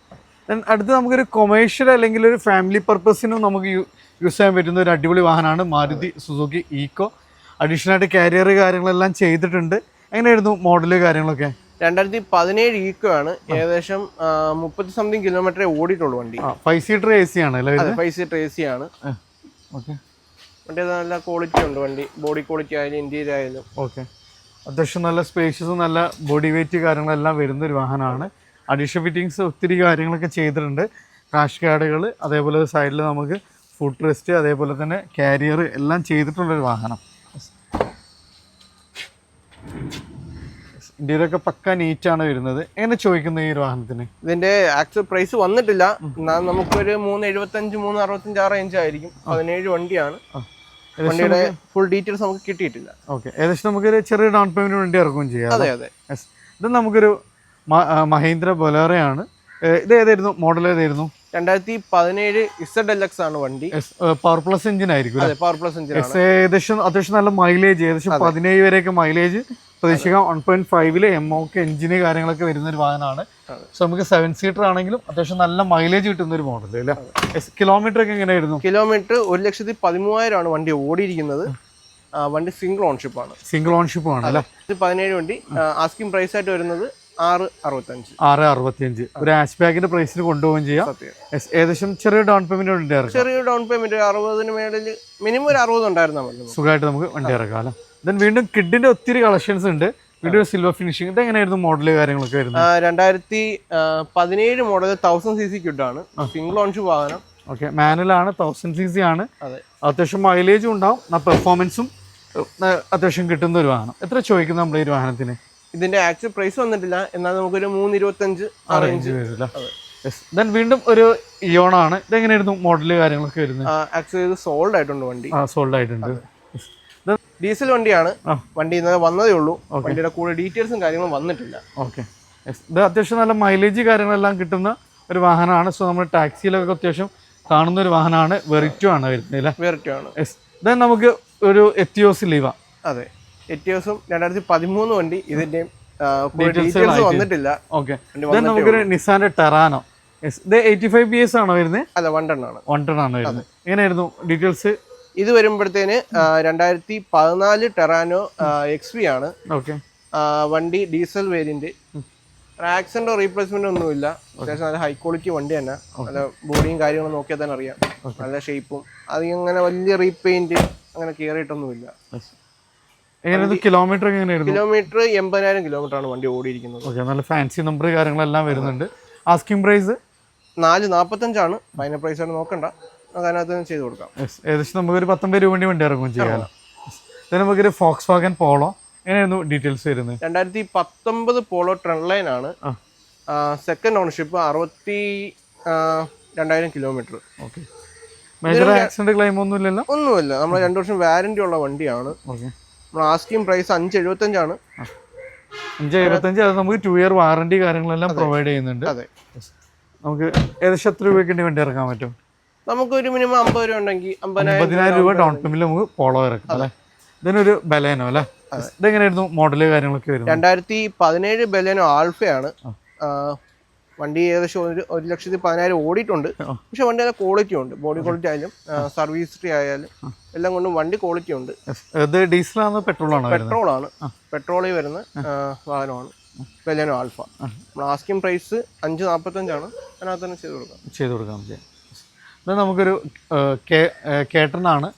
അടുത്ത് നമുക്കൊരു കൊമേഴ്ഷ്യൽ അല്ലെങ്കിൽ ഒരു ഫാമിലി പർപ്പസിനും നമുക്ക് യൂസ് ചെയ്യാൻ പറ്റുന്ന ഒരു അടിപൊളി വാഹനമാണ് മാരുതി സുസുക്കി ഈക്കോ. അഡീഷണൽ ആയിട്ട് കാരിയർ കാര്യങ്ങളെല്ലാം ചെയ്തിട്ടുണ്ട്. എങ്ങനെയായിരുന്നു മോഡല് കാര്യങ്ങളൊക്കെ? 2017 ഈക്കോ ആണ്. ഏകദേശം 30 സംതിങ് കിലോമീറ്ററേ ഓടിയിട്ടുള്ളൂ വണ്ടി. 5 സീറ്റർ AC ആണ് അല്ലേ? 5 സീറ്റർ AC ആണ്. വണ്ടി നല്ല ക്വാളിറ്റി ഉണ്ട്. വണ്ടി ബോഡി ക്വാളിറ്റി ആയാലും ഇന്റീരിയർ ആയാലും അത്യാവശ്യം നല്ല സ്പേഷ്യസും നല്ല ബോഡി വെയിറ്റ് കാര്യങ്ങളെല്ലാം വരുന്ന ഒരു വാഹനമാണ്. അഡീഷണൽ ഫിറ്റിങ്സ് ഒത്തിരി കാര്യങ്ങളൊക്കെ ചെയ്തിട്ടുണ്ട്. ക്രാഷ് ഗാർഡുകൾ, അതേപോലെ സൈഡിൽ നമുക്ക് ഫുഡ് റെസ്റ്റ്, അതേപോലെ തന്നെ കാരിയർ എല്ലാം ചെയ്തിട്ടുള്ളൊരു വാഹനം. ഇന്ത്യയിലൊക്കെ പക്ക നീറ്റാണ് വരുന്നത്. എങ്ങനെ ചോദിക്കുന്നത് ഈ ഒരു വാഹനത്തിന്? ഇതിന്റെ ആക്ച്വൽ പ്രൈസ് വന്നിട്ടില്ല. നമുക്കൊരു 375, 365 ആ റേഞ്ച് ആയിരിക്കും. 17 വണ്ടിയാണ്. വണ്ടിയുടെ ഫുൾ ഡീറ്റെയിൽസ് നമുക്ക് കിട്ടിയിട്ടില്ല. ഏകദേശം നമുക്കൊരു ചെറിയ ഡൗൺ പേയ്മെന്റ് വണ്ടി ഇറക്കുകയും ചെയ്യാം. അതെ അതെ. ഇത് നമുക്കൊരു മഹീന്ദ്ര ബൊലേറോ ആണ്. ഇത് ഏതായിരുന്നു മോഡൽ? ഏതായിരുന്നു? 2017 ZLX ആണ് വണ്ടി. പവർ പ്ലസ് എഞ്ചിൻ ആയിരിക്കും. Power plus engine. ഏകദേശം അത്യാവശ്യം നല്ല മൈലേജ്, ഏകദേശം 17 വരെയൊക്കെ മൈലേജ് പ്രതീക്ഷിക്കാം. 1.5 MOK എഞ്ചിന് കാര്യങ്ങളൊക്കെ വരുന്ന ഒരു വാഹനമാണ്. സോ നമുക്ക് 7 സീറ്റർ ആണെങ്കിലും അത്യാവശ്യം നല്ല മൈലേജ് കിട്ടുന്ന ഒരു മോഡൽ അല്ലേ? കിലോമീറ്റർ ഒക്കെ എങ്ങനെയായിരുന്നു? കിലോമീറ്റർ 1,13,000 ആണ് വണ്ടി ഓടിയിരിക്കുന്നത്. വണ്ടി സിംഗിൾ ഓൺഷിപ്പ് ആണ്. സിംഗിൾ ഓൺഷിപ്പ് ആണ് അല്ലേ? 17 വണ്ടി. ആസ്കിംഗ് പ്രൈസ് ആയിട്ട് വരുന്നത് 665. 665. ഒരു ഹാച്ച് ബാഗിന്റെ പ്രൈസിന് കൊണ്ടുപോവുകയും ചെയ്യാം. ഏകദേശം ചെറിയ ഡൗൺ പേയ്മെന്റ് ഉണ്ട്. ചെറിയ ഡൗൺ പേയ്മെന്റ് 60 മേളിൽ മിനിമം ഒരു 60 ഉണ്ടായിരുന്നാൽ മതി. സുഖമായിട്ട് നമുക്ക് വണ്ടി ഇറക്കാം അല്ലേ? ദെൻ വീണ്ടും കിഡിന്റെ ഒത്തിരി കളക്ഷൻസ് ഉണ്ട്. വീണ്ടും സിൽവർ ഫിനിഷിംഗ്. ഇത് എങ്ങനെയായിരുന്നു മോഡല് കാര്യങ്ങളൊക്കെ വരുന്നത്? 2017 മോഡൽ 1000cc കിഡാണ്. സിംഗിൾ ഓൺഷിപ്പ് വാഹനം. മാനുവൽ ആണ്. 1000cc ആണ്. അത്യാവശ്യം മൈലേജും ഉണ്ടാവും. പെർഫോമൻസും അത്യാവശ്യം കിട്ടുന്ന ഒരു വാഹനം. എത്ര ചോദിക്കുന്നത് നമ്മൾ ഈ വാഹനത്തിന്? ഇതിന്റെ ആക്ച്വൽ പ്രൈസ് വന്നിട്ടില്ല. എന്നാൽ നമുക്കൊരു 325 റേഞ്ച് വരില്ല. ദെൻ വീണ്ടും ഒരു ഇയോൺ ആണ്. ഇതെങ്ങനെയായിരുന്നു മോഡല് കാര്യങ്ങളൊക്കെ വരുന്നത്? ആക്ച്വലി ഇത് സോൾഡ് ആയിട്ടുണ്ട് വണ്ടി. സോൾഡ് ആയിട്ടുണ്ട്. ഡീസൽ വണ്ടിയാണ്. വണ്ടി ഇന്നലെ വന്നതേ ഉള്ളൂ. വണ്ടിയുടെ കൂടെ ഡീറ്റെയിൽസും കാര്യങ്ങളും വന്നിട്ടില്ല. ഇത് അത്യാവശ്യം നല്ല മൈലേജ് കാര്യങ്ങളെല്ലാം കിട്ടുന്ന ഒരു വാഹനമാണ്. സോ നമ്മൾ ടാക്സിയിലൊക്കെ അത്യാവശ്യം കാണുന്ന ഒരു വാഹനമാണ്. വെറിറ്റോ ആണ് വരുന്നത്. വെറിറ്റോ ആണ്. ദെൻ നമുക്ക് ഒരു എത്തിയോസ് ലീവ. അതെ, എത്തിയോസും 2013 വണ്ടി. ഇതിന്റെ ഡീറ്റെയിൽസ് വന്നിട്ടില്ല. നമുക്കൊരു നിസാന്റെ ടെറാനോ. ഇത് 85 PS ആണോ വരുന്നത്? അല്ല, 110 ആണ്. 110 ആണ് വരുന്നത്. എങ്ങനെയായിരുന്നു ഡീറ്റെയിൽസ്? ഇത് വരുമ്പോഴത്തേന് 2014 ടെറാനോ XV ആണ്. വണ്ടി ഡീസൽ വേരിയന്റ്. ആക്സിഡന്റോ റീപ്ലേസ്മെന്റ് ഒന്നുമില്ല. അത്യാവശ്യം നല്ല ഹൈ ക്വാളിറ്റി വണ്ടി തന്നെ. നല്ല ബോഡിയും കാര്യങ്ങളും നോക്കിയാൽ തന്നെ അറിയാം. നല്ല ഷേപ്പും അതിങ്ങനെ വലിയ റീപെയിന്റ് അങ്ങനെ കയറിയിട്ടൊന്നുമില്ല. കിലോമീറ്റർ 80,000 കിലോമീറ്റർ ആണ് വണ്ടി ഓടിയിരിക്കുന്നത്. നല്ല ഫാൻസി നമ്പർ കാര്യങ്ങളെല്ലാം വരുന്നുണ്ട്. ആസ്കിംഗ് പ്രൈസ് 445 ഫൈനൽ പ്രൈസ് ആണ്, നോക്കണ്ട, അതിനകത്ത് ചെയ്ത് കൊടുക്കാം. ഏകദേശം നമുക്കൊരു 19 രൂപ വണ്ടി ഇറങ്ങും ചെയ്യാമല്ലോ. നമുക്കൊരു ഫോക്സ് വാഗൻ പോളോ, എങ്ങനെയായിരുന്നു ഡീറ്റെയിൽസ് വരുന്നത്? 2019 പോളോ ട്രെൻഡ് ലൈൻ ആണ്. Second ownership, 62,000 kilometre. Okay. Major accident claim ഒന്നുമില്ലല്ലോ? ഒന്നുമില്ല. നമ്മൾ 2 വർഷം വാറന്റി ഉള്ള വണ്ടിയാണ്. നമ്മൾ ആസ്കിംഗ് പ്രൈസ് 575 ആണ്. 575. അത് നമുക്ക് 2 ഇയർ വാറന്റി കാര്യങ്ങളെല്ലാം പ്രൊവൈഡ് ചെയ്യുന്നുണ്ട്. അതെ. നമുക്ക് ഏകദേശം എത്ര രൂപയ്ക്ക് വണ്ടി ഇറക്കാൻ പറ്റും? നമുക്ക് ഒരു മിനിമം 50 രൂപ ഉണ്ടെങ്കിൽ 50,000 രൂപ ഡൗൺ പേയ്മെന്റിൽ നമുക്ക് പോളോ ഇറക്കാം അല്ലേ? ഇതിനൊരു ബലേനോ അല്ലേ? ഇതെങ്ങനെയായിരുന്നു മോഡല് കാര്യങ്ങളൊക്കെ വരുന്നത്? 2017 ബലേനോ ആൽഫയാണ്. വണ്ടി ഏകദേശം 1,10,000 ഓടിയിട്ടുണ്ട്. പക്ഷെ വണ്ടി നല്ല ക്വാളിറ്റി ഉണ്ട്. ബോഡി ക്വാളിറ്റി ആയാലും സർവീസ് ഹിസ്റ്ററി ആയാലും എല്ലാം കൊണ്ടും വണ്ടി ക്വാളിറ്റി ഉണ്ട്. ഇത് ഡീസലാണോ പെട്രോളാണോ? പെട്രോളാണ്. പെട്രോളിൽ വരുന്ന വാഹനമാണ് ബലേനോ ആൽഫ. ആസ്കിംഗ് പ്രൈസ് 545 ആണ്. അതിനകത്ത് തന്നെ ചെയ്ത് കൊടുക്കാം. ഇത് നമുക്കൊരു കേട്ടനാണ്.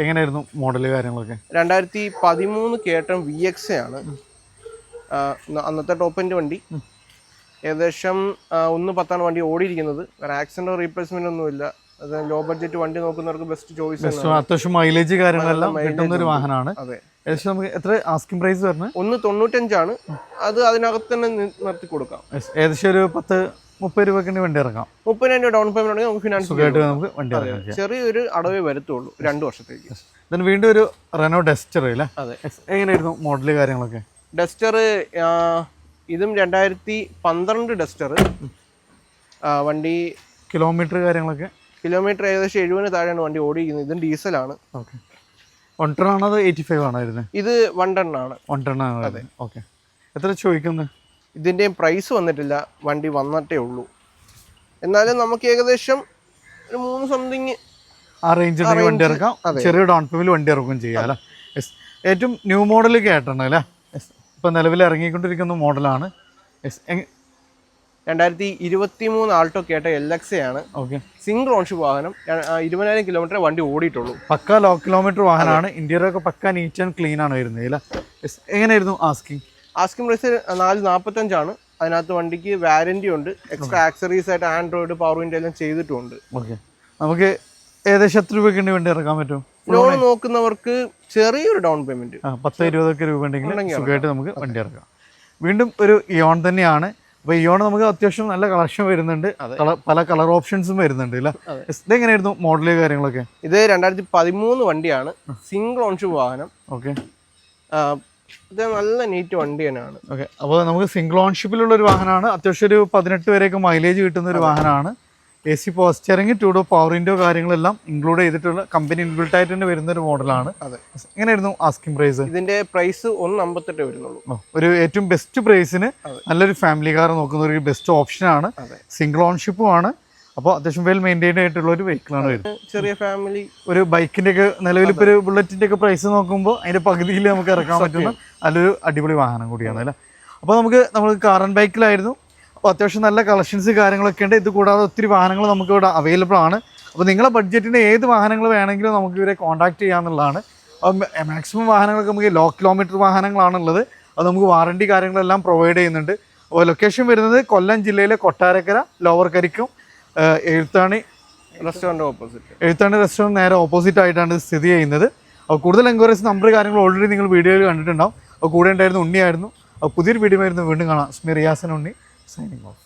എങ്ങനെയായിരുന്നു മോഡല് കാര്യങ്ങളൊക്കെ? 2013 കേട്ടൺ VX ആണ്. അന്നത്തെ ടോപ്പ് എൻഡ് വണ്ടി. ഏകദേശം 110 വണ്ടി ഓടിയിരിക്കുന്നത്. വേറെ ആക്സിഡന്റോ റീപ്ലേസ്മെന്റ് ഒന്നുമില്ല. അത് ലോ ബഡ്ജറ്റ് വണ്ടി നോക്കുന്നവർക്ക് ബെസ്റ്റ് ചോയ്സ്. അത്യാവശ്യം മൈലേജ് കാര്യങ്ങളെല്ലാം കിട്ടുന്ന ഒരു വാഹനമാണ്. അതെ. ഏകദേശം നമുക്ക് എത്ര ആസ്കിംഗ് പ്രൈസ് വരുന്നത്? 195 ആണ്. അത് അതിനകത്ത് തന്നെ നിർത്തി കൊടുക്കാം. ഏകദേശം ഒരു 10-30 രൂപയ്ക്ക് വണ്ടി ഇറക്കാം. 30,000 രൂപ ഡൗൺ പേയ്മെന്റ് ഉണ്ടെങ്കിൽ നമുക്ക് ഫിനാൻസ് നമുക്ക് വണ്ടി ഇറക്കാം. ചെറിയൊരു അടവേ വരത്തുള്ളൂ 2 വർഷത്തേക്ക്. then വീണ്ടും ഒരു റെനോ ഡസ്റ്റർ അല്ലേ? അതെ. എങ്ങനെയായിരുന്നു മോഡല് കാര്യങ്ങളൊക്കെ? ഡസ്റ്റർ ഇതും 2012 ഡസ്റ്റർ വണ്ടി. കിലോമീറ്റർ കാര്യങ്ങളൊക്കെ? കിലോമീറ്റർ ഏകദേശം 70 താഴെയാണ് വണ്ടി ഓടിയിരിക്കുന്നത്. ഇതും ഡീസലാണ്. ഓക്കെ. 1 ടൺ ആണോ 85 ആണോ വരുന്നത്? ഇത് 1 ടൺ ആണ്. 1 ടൺ ആണ്. അതെ. ഓക്കെ. എത്ര ചോദിക്കുന്നത്? ഇതിൻ്റെ പ്രൈസ് വന്നിട്ടില്ല, വണ്ടി വന്നിട്ടേ ഉള്ളൂ. എന്നാലും നമുക്ക് ഏകദേശം ഒരു 3 സംതിങ് ആ റേഞ്ച് വണ്ടി ഇറക്കാം. ചെറിയ ഡൗൺ പേയ്മെന്റ് വണ്ടി ഇറക്കുകയും ചെയ്യാം അല്ലേ? ഏറ്റവും ന്യൂ മോഡൽ കേട്ടാണ് അല്ലേ? ഇപ്പം നിലവിൽ ഇറങ്ങിക്കൊണ്ടിരിക്കുന്ന മോഡലാണ്. 2023 ആൾട്ടോ കേട്ട LX ആണ്. ഓക്കെ. സിംഗിൾ ഓൺഷിപ്പ് വാഹനം. 20,000 കിലോമീറ്റർ വണ്ടി ഓടിയിട്ടുള്ളൂ. പക്ക ലോ കിലോമീറ്റർ വാഹനമാണ്. ഇന്റീരിയർ ഒക്കെ പക്ക നീറ്റ് ആൻഡ് ക്ലീൻ ആണ് വരുന്നത് അല്ലേ? എങ്ങനെയായിരുന്നു ആസ്കിംഗ് പ്രൈസ്? 445 ആണ്. അതിനകത്ത് വണ്ടിക്ക് വാറന്റി ഉണ്ട്. എക്സ്ട്രാ ആക്സറീസ് ആയിട്ട് ആൻഡ്രോയിഡ്, പവർ വിൻഡോ എല്ലാം ചെയ്തിട്ടുണ്ട്. ഓക്കെ. നമുക്ക് ഏകദേശം എത്ര രൂപയ്ക്ക് വണ്ടി ഇറക്കാൻ പറ്റും? ലോൺ നോക്കുന്നവർക്ക് ചെറിയൊരു ഡൗൺ പേയ്മെന്റ് 10-20 രൂപ ഉണ്ടെങ്കിൽ സുഖമായിട്ട് നമുക്ക് വണ്ടി ഇറക്കാം. വീണ്ടും ഒരു ഇയോൺ തന്നെയാണ്. അപ്പോൾ ഇയോൺ നമുക്ക് അത്യാവശ്യം നല്ല കളക്ഷൻ വരുന്നുണ്ട്. പല കളർ ഓപ്ഷൻസും വരുന്നുണ്ട് അല്ലേ? ഇതെങ്ങനെയായിരുന്നു മോഡല് കാര്യങ്ങളൊക്കെ? ഇത് 2013 വണ്ടിയാണ്. സിംഗിൾ ഓൺഷിപ്പ് വാഹനം. ഓക്കെ. ഇത് നല്ല നീറ്റ് വണ്ടി തന്നെയാണ്. ഓക്കെ. അപ്പോൾ നമുക്ക് സിംഗിൾ ഓൺഷിപ്പിലുള്ള ഒരു വാഹനമാണ്. അത്യാവശ്യം ഒരു 18 വരെയൊക്കെ മൈലേജ് കിട്ടുന്ന ഒരു വാഹനമാണ്. AC power steering, 2 door power window കാര്യങ്ങളെല്ലാം ഇൻക്ലൂഡ് ചെയ്തിട്ടുള്ള കമ്പനി ഇൻബിൽട്ട് ആയിട്ട് തന്നെ വരുന്ന ഒരു മോഡലാണ്. എങ്ങനെയായിരുന്നു ആസ്കിംഗ് പ്രൈസ്? ഇതിന്റെ പ്രൈസ് 158 വരുന്നുള്ളൂ. ഒരു ഏറ്റവും ബെസ്റ്റ് പ്രൈസിന് നല്ലൊരു ഫാമിലി കാർ നോക്കുന്ന ഒരു ബെസ്റ്റ് ഓപ്ഷനാണ്. സിംഗിൾ ഓൺഷിപ്പും ആണ്. അപ്പോൾ അത്യാവശ്യം വെൽ മെയിൻറ്റൈൻഡ് ആയിട്ടുള്ള ഒരു വെഹിക്കിളാണ് വരുന്നത്. ചെറിയ ഫാമിലി ഒരു ബൈക്കിന്റെ ഒക്കെ നിലവിൽ ഇപ്പോൾ ഒരു ബുള്ളറ്റിന്റെ ഒക്കെ പ്രൈസ് നോക്കുമ്പോൾ അതിന്റെ പകുതിയിൽ നമുക്ക് ഇറക്കാൻ പറ്റുന്ന നല്ലൊരു അടിപൊളി വാഹനം കൂടിയാണ് അല്ലേ? അപ്പോൾ നമ്മൾ കാർ ആൻഡ് ബൈക്കിലായിരുന്നു. അപ്പോൾ അത്യാവശ്യം നല്ല കളക്ഷൻസ് കാര്യങ്ങളൊക്കെ ഉണ്ട്. ഇത് കൂടാതെ ഒത്തിരി വാഹനങ്ങൾ നമുക്ക് ഇവിടെ അവൈലബിൾ ആണ്. അപ്പോൾ നിങ്ങളെ ബഡ്ജറ്റിൻ്റെ ഏത് വാഹനങ്ങൾ വേണമെങ്കിലും നമുക്ക് ഇവരെ കോൺടാക്ട് ചെയ്യാമെന്നുള്ളതാണ്. മാക്സിമം വാഹനങ്ങളൊക്കെ നമുക്ക് ലോ കിലോമീറ്റർ വാഹനങ്ങളാണുള്ളത്. അത് നമുക്ക് വാറണ്ടി കാര്യങ്ങളെല്ലാം പ്രൊവൈഡ് ചെയ്യുന്നുണ്ട്. അപ്പോൾ ലൊക്കേഷൻ വരുന്നത് കൊല്ലം ജില്ലയിലെ കൊട്ടാരക്കര ലോവർ കരിക്കും എഴുത്താണി റെസ്റ്റോറൻറ്റ് നേരെ ഓപ്പോസിറ്റ് ആയിട്ടാണ് ഇത് സ്ഥിതി ചെയ്യുന്നത്. അപ്പോൾ കൂടുതൽ എൻക്വയറീസ് നമ്പർ കാര്യങ്ങൾ ഓൾറെഡി നിങ്ങൾ വീഡിയോയിൽ കണ്ടിട്ടുണ്ടാവും. അപ്പോൾ കൂടെ ഉണ്ടായിരുന്ന ഉണ്ണിയായിരുന്നു. അപ്പോൾ പുതിയൊരു വീഡിയോ ആയിരുന്നു. വീണ്ടും കാണാം. റിയാസൻ ഉണ്ണി signing off.